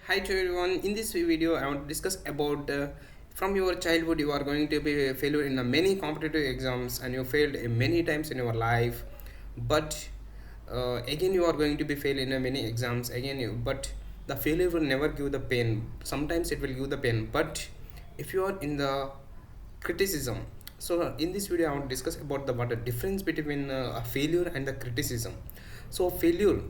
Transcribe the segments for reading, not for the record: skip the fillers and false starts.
Hi to everyone. In this video, I want to discuss about from your childhood you are going to be a failure in many competitive exams and you failed many times in your life, but again you are going to be fail in many exams again. But the failure will never give the pain. Sometimes it will give the pain, but if you are in the criticism. So in this video, I want to discuss about the what the difference between a failure and the criticism. So failure,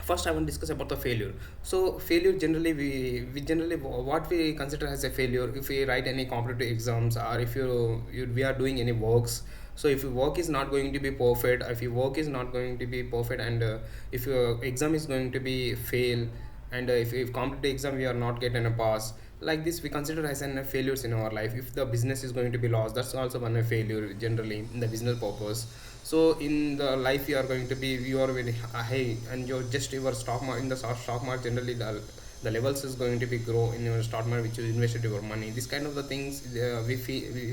first I want to discuss about the failure. So failure generally we generally what we consider as a failure if we write any competitive exams, or if we are doing any works. So if your work is not going to be perfect, if your work is not going to be perfect, and if your exam is going to be fail, and if competitive exam we are not getting a pass, like this we consider as an failures in our life. If the business is going to be lost, that's also one a failure generally in the business purpose. So in the life you are going to be, you are very high and you're just your stock market, in the stock market generally the levels is going to be grow in your stock market which you invested your money. This kind of the things we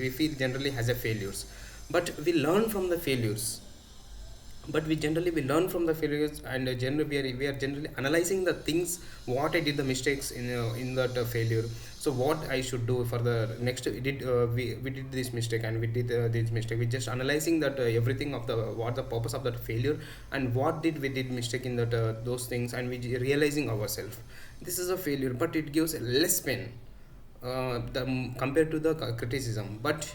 feel generally has a failures, but we learn from the failures. But we learn from the failures, and generally we are generally analyzing the things what I did the mistakes in that failure. So what I should do for the next, we did this mistake and we did this mistake. We just analyzing that everything of the what the purpose of that failure, and what did we did mistake in that those things, and we realizing ourselves. This is a failure, but it gives a less pain compared to the criticism. But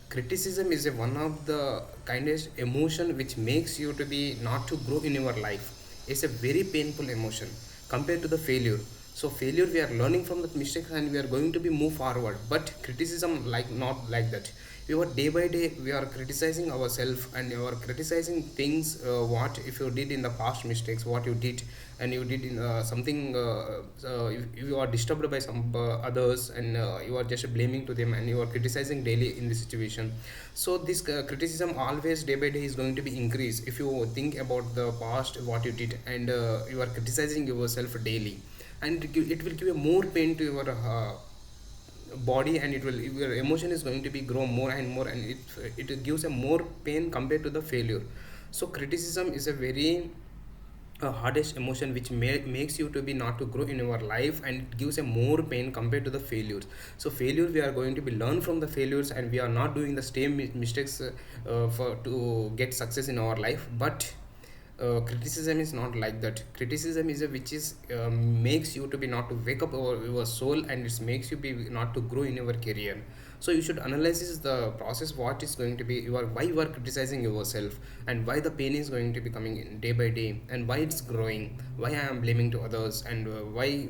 criticism is a one of the kindest emotion which makes you to be not to grow in your life. It's a very painful emotion compared to the failure. So failure we are learning from the mistakes and we are going to be move forward, but criticism like not like that. We are day by day we are criticizing ourselves, and you are criticizing things what if you did in the past mistakes, what you did, and you did in something if you are disturbed by some others, and you are just blaming to them and you are criticizing daily in this situation. So this criticism always day by day is going to be increased if you think about the past what you did, and you are criticizing yourself daily, and it will give a more pain to your body, and it will, your emotion is going to be grow more and more, and it gives a more pain compared to the failure. So criticism is a very hardest emotion which makes you to be not to grow in your life, and it gives a more pain compared to the failures. So failure we are going to be learn from the failures, and we are not doing the same mistakes for to get success in our life. But criticism is not like that. Criticism is a which is makes you to be not to wake up your soul, and it makes you be not to grow in your career. So you should analyze the process what is going to be your why you are criticizing yourself, and why the pain is going to be coming in day by day, and why it's growing, why I am blaming to others, and why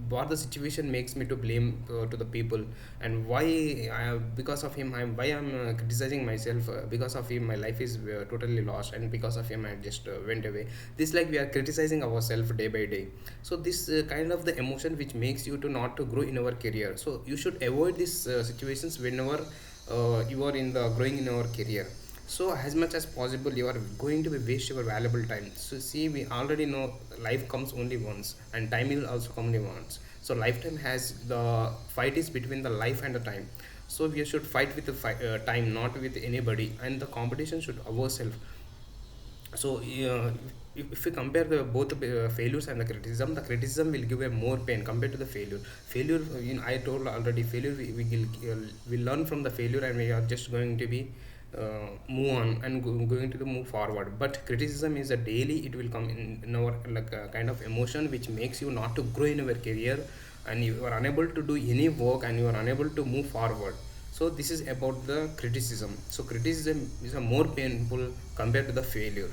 what the situation makes me to blame to the people, and why because of him why I'm criticizing myself. Because of him my life is totally lost, and because of him I just went away. This like we are criticizing ourselves day by day. So this kind of the emotion which makes you to not to grow in our career. So you should avoid these situations whenever you are in the growing in our career. So as much as possible you are going to be waste your valuable time. So see, we already know life comes only once, and time will also come only once. So lifetime has the fight is between the life and the time. So we should fight with the time, not with anybody, and the competition should ourselves. So if we compare the both the failures and the criticism will give a more pain compared to the failure. Failure, I told already, failure we learn from the failure, and we are just going to be move on and going to the move forward. But criticism is a daily, it will come in our like a kind of emotion which makes you not to grow in your career, and you are unable to do any work, and you are unable to move forward. So this is about the criticism. So criticism is a more painful compared to the failure.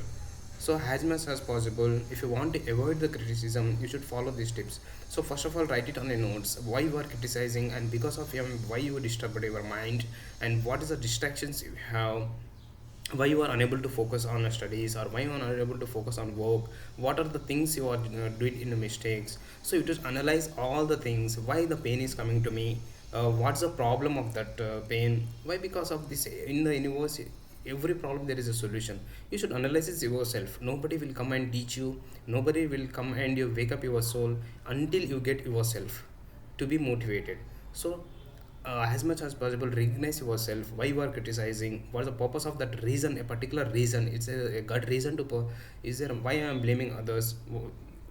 So as much as possible, if you want to avoid the criticism, you should follow these tips. So first of all, write it on a notes why you are criticizing, and because of him why you disturbed your mind, and what is the distractions you have, why you are unable to focus on studies, or why you are unable to focus on work, what are the things you are doing in the mistakes. So you just analyze all the things, why the pain is coming to me, what's the problem of that pain, why because of this in the universe. Every problem there is a solution. You should analyze it yourself. Nobody will come and teach you, nobody will come and you wake up your soul until you get yourself to be motivated. So as much as possible recognize yourself, why you are criticizing, what's the purpose of that reason, a particular reason. It's a gut reason to is there, why I am blaming others,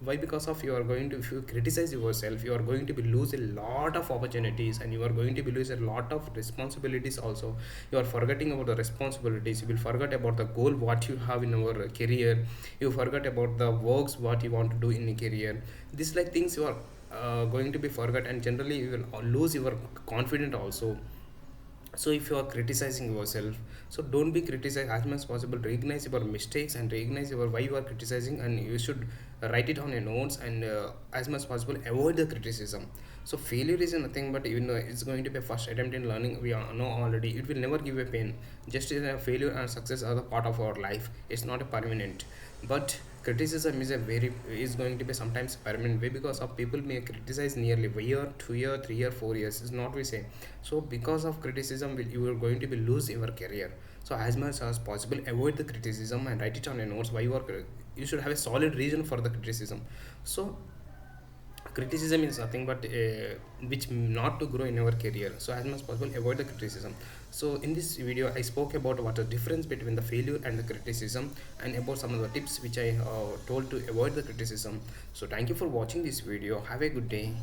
Why? Because of you are going to, if you criticize yourself, you are going to be lose a lot of opportunities, and you are going to be lose a lot of responsibilities also. You are forgetting about the responsibilities, you will forget about the goal what you have in our career, you forget about the works what you want to do in a career. These like things you are going to be forget, and generally you will lose your confidence also. So if you are criticizing yourself, so don't be criticized. As much as possible, recognize your mistakes and recognize your why you are criticizing, and you should write it on your notes, and as much as possible avoid the criticism. So failure is nothing but, you know, it's going to be a first attempt in learning. We know already it will never give a pain. Just a failure and success are the part of our life, it's not a permanent. But criticism is a very, is going to be sometimes permanent way, because of people may criticize nearly a year, 2 year, 3 year, 4 years is not we say. So because of criticism you are going to be lose your career. So as much as possible avoid the criticism and write it on your notes why you are you should have a solid reason for the criticism. So criticism is nothing but which not to grow in our career. So as much as possible avoid the criticism. So in this video I spoke about what the difference between the failure and the criticism, and about some of the tips which I told to avoid the criticism. So thank you for watching this video. Have a good day.